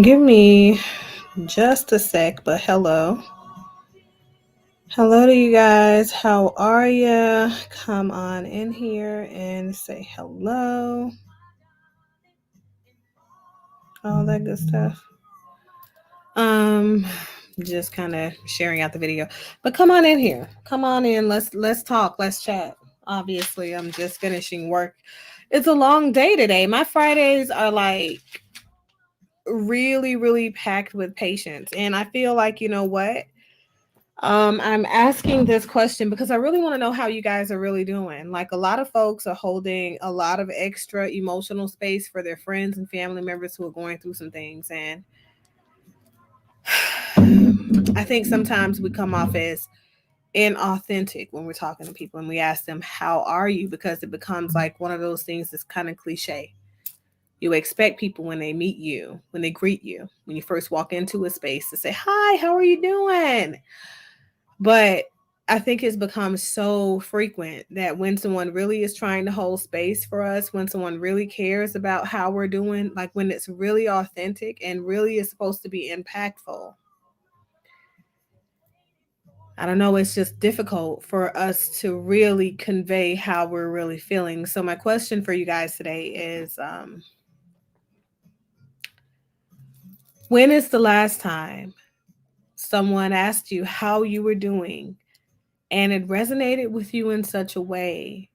Give me just a sec, but hello. Hello to you guys. How are ya? Come on in here and say hello. All that good stuff. Um just kind of sharing out the video. But come on in here. Come on in. Let's talk. Let's chat. Obviously, I'm just finishing work. It's a long day today. My Fridays are like really packed with patience. And I feel like, you know what? I'm asking this question because I really want to know how you guys are really doing. Like, a lot of folks are holding a lot of extra emotional space for their friends and family members who are going through some things. And I think sometimes we come off as inauthentic when we're talking to people and we ask them, "How are you?" Because it becomes like one of those things that's kind of cliche. You expect people when they meet you, when they greet you, when you first walk into a space to say, "Hi, how are you doing?" But I think it's become so frequent that when someone really is trying to hold space for us, when someone really cares about how we're doing, like when it's really authentic and really is supposed to be impactful, I don't know, it's just difficult for us to really convey how we're really feeling. So, my question for you guys today is when is the last time someone asked you how you were doing and it resonated with you in such a way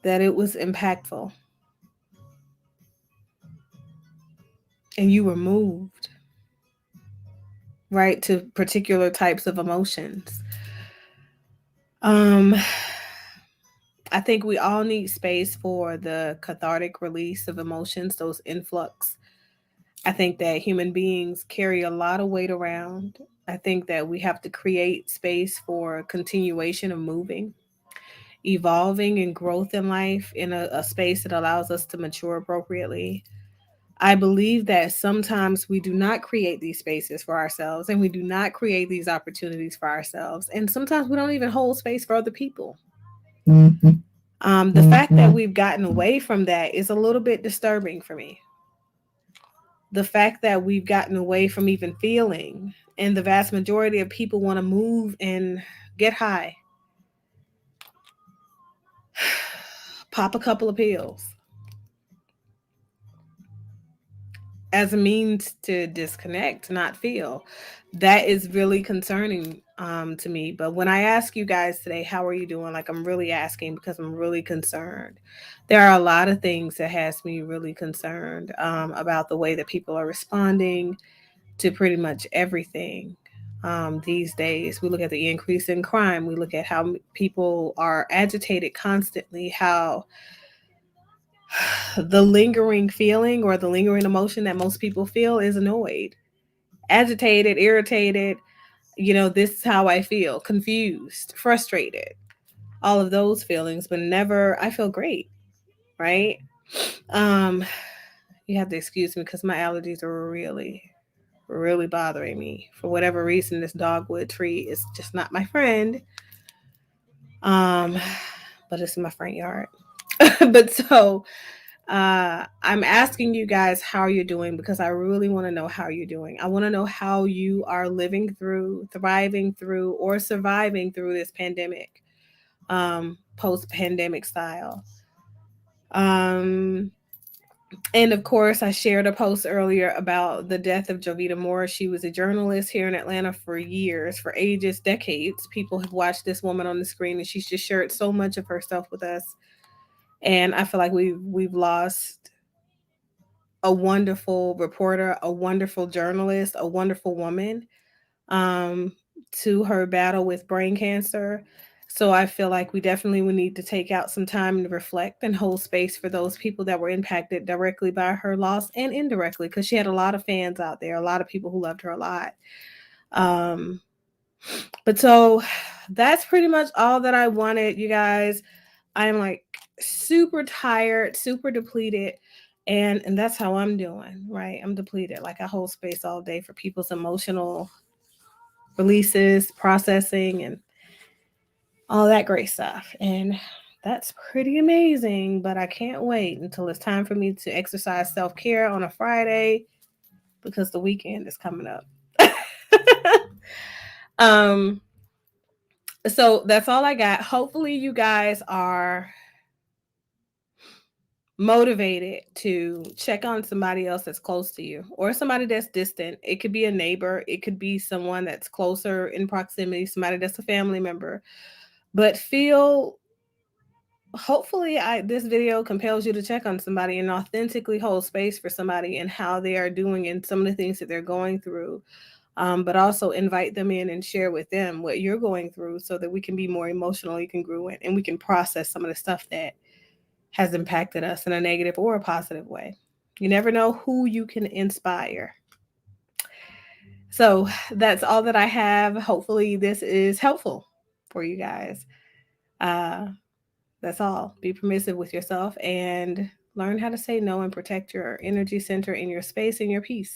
that it was impactful and you were moved, right, to particular types of emotions? Um, I think we all need space for the cathartic release of emotions, those influx. I think that human beings carry a lot of weight around. I think that we have to create space for continuation of moving, evolving, and growth in life in a space that allows us to mature appropriately. I believe that sometimes we do not create these spaces for ourselves and we do not create these opportunities for ourselves. And sometimes we don't even hold space for other people. The fact that we've gotten away from that is a little bit disturbing for me. The fact that we've gotten away from even feeling, and the vast majority of people want to move and get high, pop a couple of pills as a means to disconnect, not feel. That is really concerning to me. But when I ask you guys today, how are you doing? Like, I'm really asking because I'm really concerned. There are a lot of things that has me really concerned about the way that people are responding to pretty much everything. These days, we look at the increase in crime. We look at how people are agitated constantly, how the lingering feeling or the lingering emotion that most people feel is annoyed, agitated, irritated. You know, this is how I feel, confused, frustrated, all of those feelings, but never, I feel great, right? Um, you have to excuse me because my allergies are really bothering me. For whatever reason, this dogwood tree is just not my friend. Um, but it's in my front yard. But so I'm asking you guys how you're doing because I really want to know how you're doing. I want to know how you are living through, thriving through, or surviving through this pandemic, post pandemic style. Um, and of course, I shared a post earlier about the death of Jovita Moore. She was a journalist here in Atlanta for years, for ages, decades. People have watched this woman on the screen, and she's just shared so much of herself with us. And I feel like we've lost a wonderful reporter, a wonderful journalist, a wonderful woman um, to her battle with brain cancer. So I feel like we definitely would need to take out some time and reflect and hold space for those people that were impacted directly by her loss and indirectly, because she had a lot of fans out there, a lot of people who loved her a lot. Um, but so that's pretty much all that I wanted, you guys. I'm like super tired, super depleted. And that's how I'm doing, right? I'm depleted. Like, I hold space all day for people's emotional releases, processing, and all that great stuff. And That's pretty amazing, but I can't wait until it's time for me to exercise self-care on a Friday because the weekend is coming up. um so that's all I got. Hopefully you guys are motivated to check on somebody else that's close to you or somebody that's distant. It could be a neighbor, it could be someone that's closer in proximity, somebody that's a family member. But feel hopefully this video compels you to check on somebody and authentically hold space for somebody and how they are doing and some of the things that they're going through. But also invite them in and share with them what you're going through so that we can be more emotionally congruent and we can process some of the stuff that has impacted us in a negative or a positive way. You never know who you can inspire. So that's all that I have. Hopefully, this is helpful for you guys. Uh, that's all. Be permissive with yourself and learn how to say no and protect your energy center in your space and your peace.